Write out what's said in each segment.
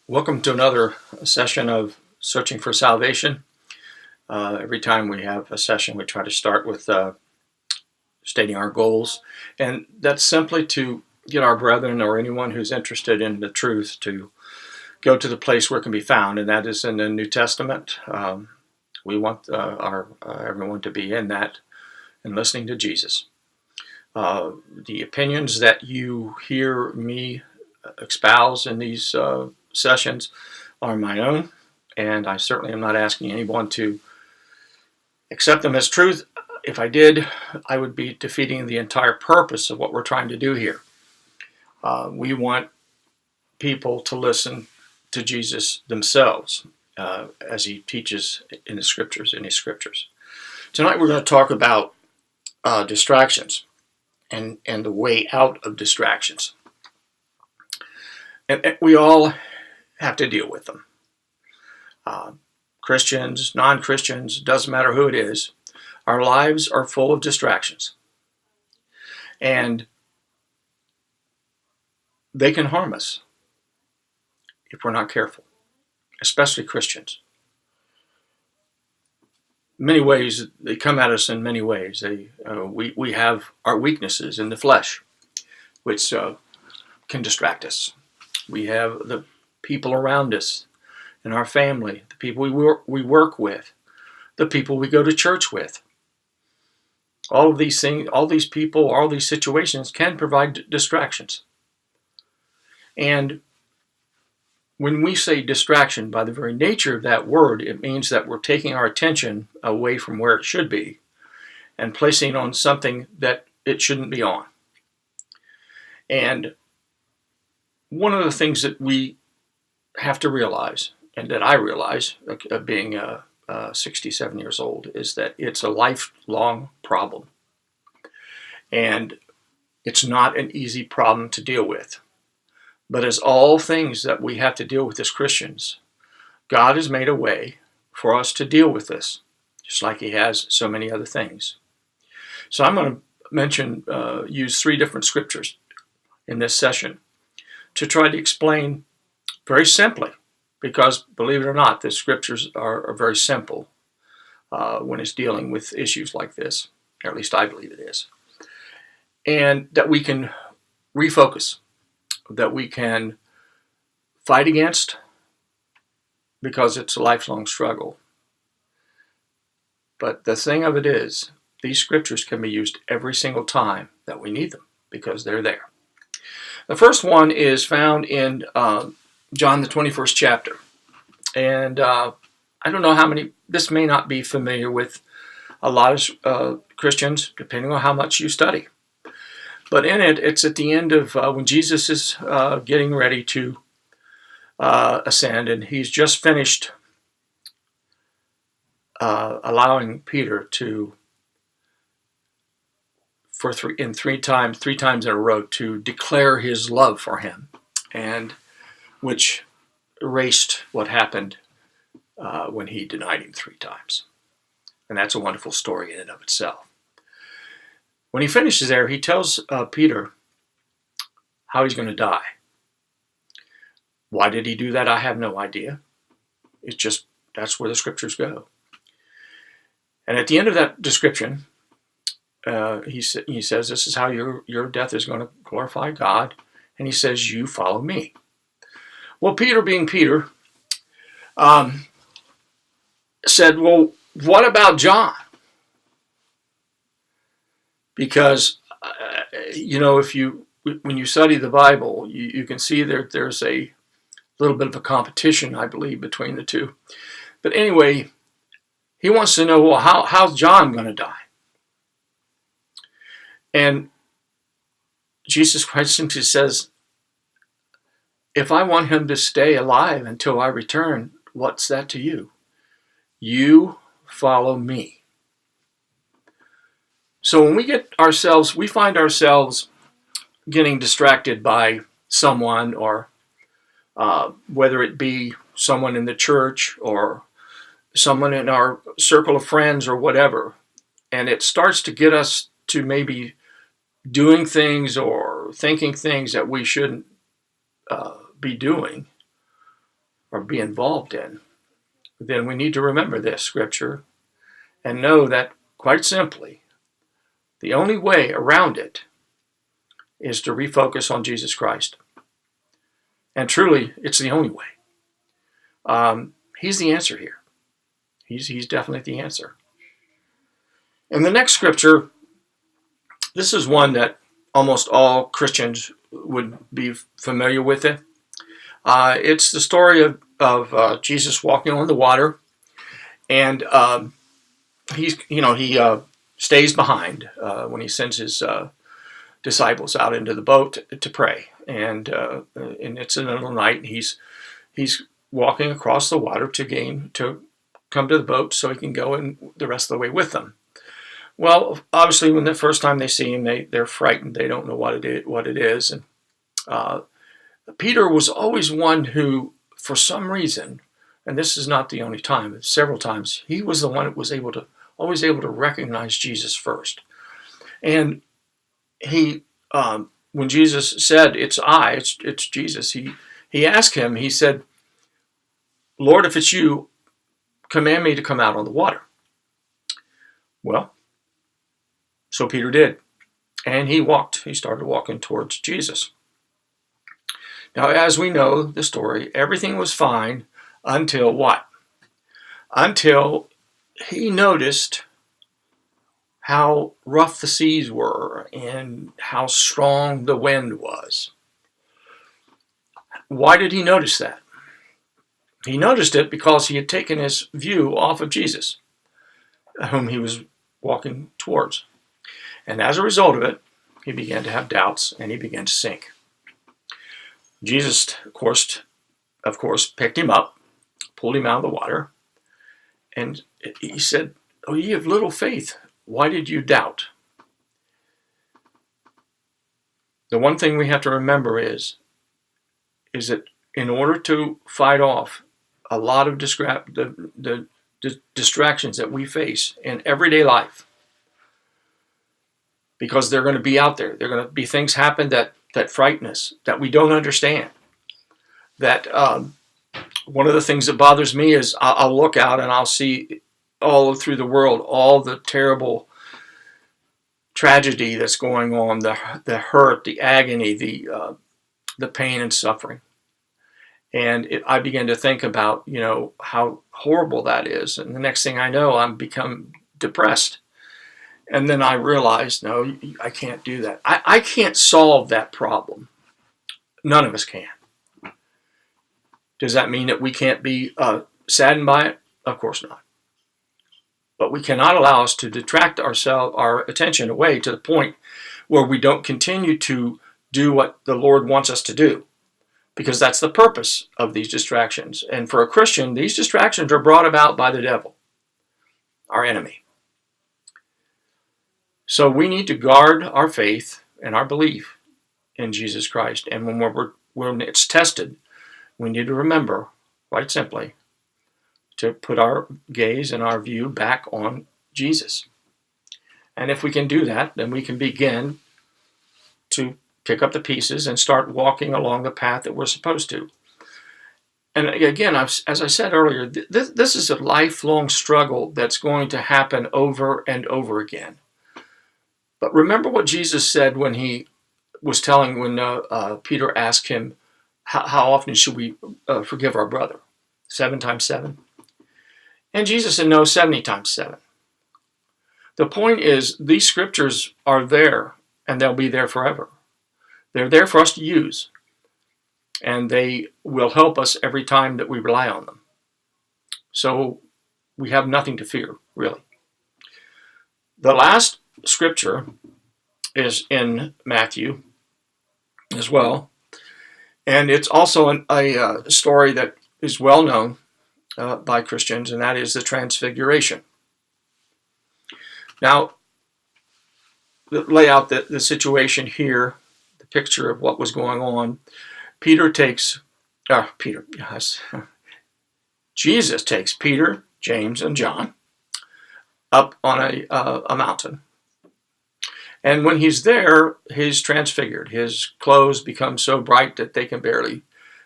Welcome to another session of Searching for Salvation. Every time we have a session, we try to start with stating our goals, and that's simply to get our brethren or anyone who's interested in the truth to go to the place where it can be found, and that is in the New Testament. We want everyone to be in that and listening to Jesus. The opinions that you hear me espouse in these sessions are my own, and I certainly am not asking anyone to accept them as truth. If I did, I would be defeating the entire purpose of what we're trying to do here. We want people to listen to Jesus themselves as he teaches in his scriptures. Tonight we're going to talk about distractions and the way out of distractions. And we all have to deal with them. Christians, non-Christians, doesn't matter who it is. Our lives are full of distractions. And they can harm us if we're not careful, especially Christians. In many ways, they come at us in many ways. We have our weaknesses in the flesh, which can distract us. We have the people around us in our family, the people we work with, the people we go to church with. All of these things, all these people, all these situations can provide distractions. And when we say distraction, by the very nature of that word, it means that we're taking our attention away from where it should be and placing it on something that it shouldn't be on. And one of the things that we have to realize, and that I realize, being 67 years old, is that it's a lifelong problem. And it's not an easy problem to deal with. But as all things that we have to deal with as Christians, God has made a way for us to deal with this, just like he has so many other things. So I'm going to use 3 different scriptures in this session to try to explain very simply, because believe it or not, the scriptures are very simple when it's dealing with issues like this, or at least I believe it is. And that we can refocus, that we can fight against, because it's a lifelong struggle. But the thing of it is, these scriptures can be used every single time that we need them, because they're there. The first one is found in John the 21st chapter. And I don't know how many, this may not be familiar with a lot of Christians, depending on how much you study. But in it, it's at the end of when Jesus is getting ready to ascend, and he's just finished allowing Peter to, three times in a row, to declare his love for him, and which erased what happened when he denied him 3 times. And that's a wonderful story in and of itself. When he finishes there, he tells Peter how he's going to die. Why did he do that? I have no idea. It's just, that's where the scriptures go. And at the end of that description, he says, this is how your death is going to glorify God. And he says, you follow me. Well, Peter, being Peter, said, well, what about John? Because, when you study the Bible, you can see there's a little bit of a competition, I believe, between the two. But anyway, he wants to know, well, how's John going to die? And Jesus Christ simply says, if I want him to stay alive until I return, what's that to you? You follow me. So when we find ourselves getting distracted by someone, or whether it be someone in the church or someone in our circle of friends or whatever, and it starts to get us to maybe doing things or thinking things that we shouldn't be doing, or be involved in, then we need to remember this scripture and know that, quite simply, the only way around it is to refocus on Jesus Christ. And truly, it's the only way. He's the answer here. He's definitely the answer. And the next scripture, this is one that almost all Christians would be familiar with it. It's the story of Jesus walking on the water, and he stays behind when he sends his disciples out into the boat to pray, and it's in the middle of the night. And he's walking across the water to come to the boat so he can go in the rest of the way with them. Well, obviously, when the first time they see him, they're frightened. They don't know what it is. And Peter was always one who, for some reason, and this is not the only time, several times, he was the one that was always able to recognize Jesus first. And he, when Jesus said, "It's I," it's Jesus. He asked him. He said, "Lord, if it's you, command me to come out on the water." Well, so Peter did. And he started walking towards Jesus. Now, as we know the story, everything was fine until what? Until he noticed how rough the seas were and how strong the wind was. Why did he notice that? He noticed it because he had taken his view off of Jesus, whom he was walking towards. And as a result of it, he began to have doubts and he began to sink. Jesus, of course, picked him up, pulled him out of the water, and he said, "Oh, ye of little faith, why did you doubt?" The one thing we have to remember is that in order to fight off a lot of the distractions that we face in everyday life, because they're going to be out there. There are going to be things happen that frighten us, that we don't understand. That one of the things that bothers me is I'll look out and I'll see all through the world all the terrible tragedy that's going on, the hurt, the agony, the pain and suffering. And I began to think about, how horrible that is. And the next thing I know, I'm become depressed. And then I realized, no, I can't do that. I can't solve that problem. None of us can. Does that mean that we can't be saddened by it? Of course not. But we cannot allow us to detract our attention away to the point where we don't continue to do what the Lord wants us to do. Because that's the purpose of these distractions. And for a Christian, these distractions are brought about by the devil, our enemy. So we need to guard our faith and our belief in Jesus Christ. And when it's tested, we need to remember, quite simply, to put our gaze and our view back on Jesus. And if we can do that, then we can begin to pick up the pieces and start walking along the path that we're supposed to. And again, as I said earlier, this is a lifelong struggle that's going to happen over and over again. But remember what Jesus said when he was when Peter asked him, how often should we forgive our brother? 7 times 7? And Jesus said, no, 70 times 7. The point is, these scriptures are there, and they'll be there forever. They're there for us to use, and they will help us every time that we rely on them. So we have nothing to fear, really. The last scripture is in Matthew as well, and it's also a story that is well known by Christians, and that is the Transfiguration. Now, lay out the situation here, the picture of what was going on. Jesus takes Peter, James, and John up on a mountain. And when he's there, he's transfigured. His clothes become so bright that they can barely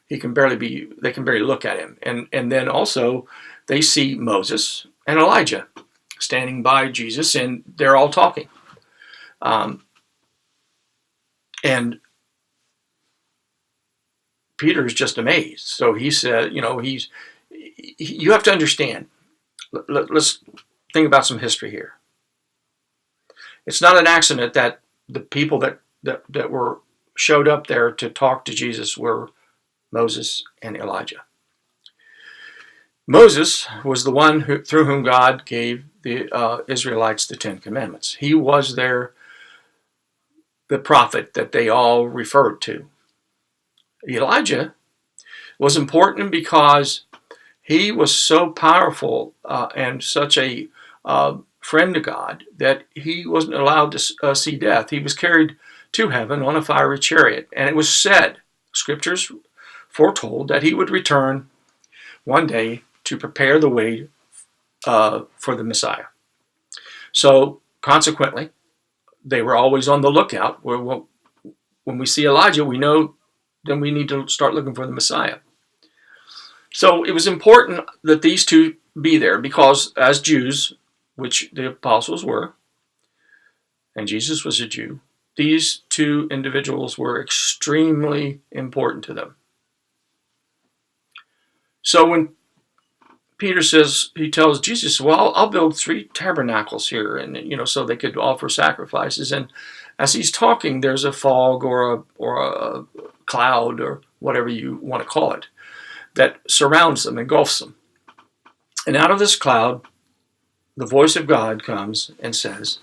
They can barely look at him. And then also they see Moses and Elijah standing by Jesus, and they're all talking. And Peter's just amazed. So he said, you have to understand. Let's think about some history here. It's not an accident that the people that were showed up there to talk to Jesus were Moses and Elijah. Moses was the one through whom God gave the Israelites the Ten Commandments. He was the prophet that they all referred to. Elijah was important because he was so powerful and such a friend to God that he wasn't allowed to see death. He was carried to heaven on a fiery chariot. And it was said, scriptures foretold, that he would return one day to prepare the way for the Messiah. So consequently, they were always on the lookout. When we see Elijah, we know then we need to start looking for the Messiah. So it was important that these two be there because as Jews, which the apostles were, and Jesus was a Jew, these two individuals were extremely important to them. So when Peter says, he tells Jesus, well, I'll build 3 tabernacles here, and so they could offer sacrifices. And as he's talking, there's a fog or a cloud or whatever you want to call it that surrounds them, engulfs them. And out of this cloud, the voice of God comes and says,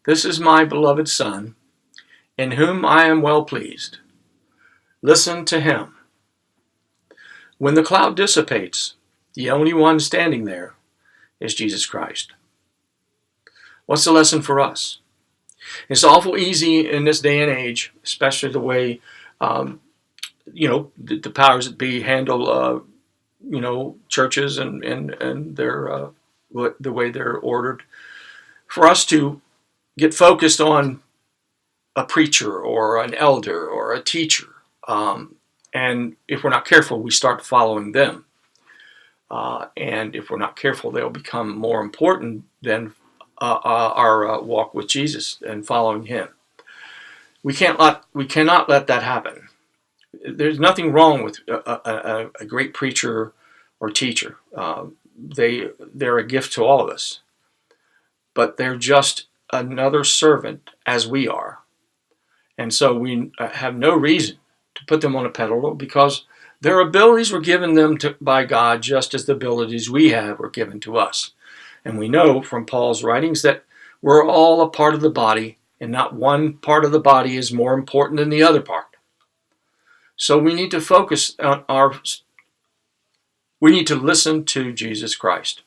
"This is my beloved Son, in whom I am well pleased. Listen to him." When the cloud dissipates, the only one standing there is Jesus Christ. What's the lesson for us? It's awful easy in this day and age, especially the way, the powers that be handle, churches and their the way they're ordered, for us to get focused on a preacher or an elder or a teacher. And if we're not careful, we start following them. And if we're not careful, they'll become more important than our walk with Jesus and following him. We cannot let that happen. There's nothing wrong with a great preacher or teacher. They're a gift to all of us. But they're just another servant as we are. And so we have no reason to put them on a pedestal because their abilities were given them by God just as the abilities we have were given to us. And we know from Paul's writings that we're all a part of the body, and not one part of the body is more important than the other part. So we need to focus on we need to listen to Jesus Christ.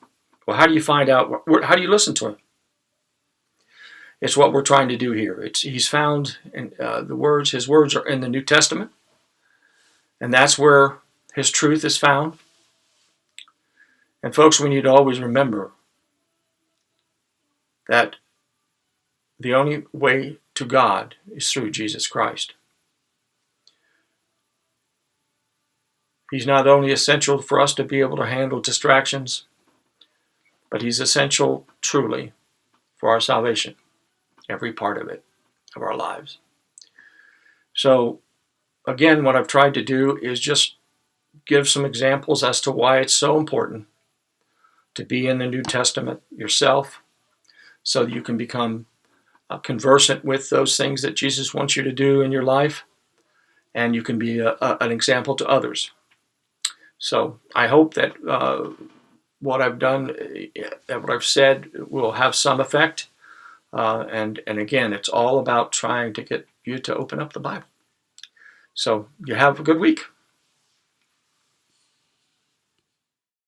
Well, how do you find out? How do you listen to him? It's what we're trying to do here. He's found in his words are in the New Testament. And that's where his truth is found. And folks, we need to always remember that the only way to God is through Jesus Christ. He's not only essential for us to be able to handle distractions, but he's essential truly for our salvation, every part of it, of our lives. So, again, what I've tried to do is just give some examples as to why it's so important to be in the New Testament yourself so that you can become conversant with those things that Jesus wants you to do in your life, and you can be an example to others. So I hope that what I've done, what I've said, will have some effect. And again, it's all about trying to get you to open up the Bible. So you have a good week.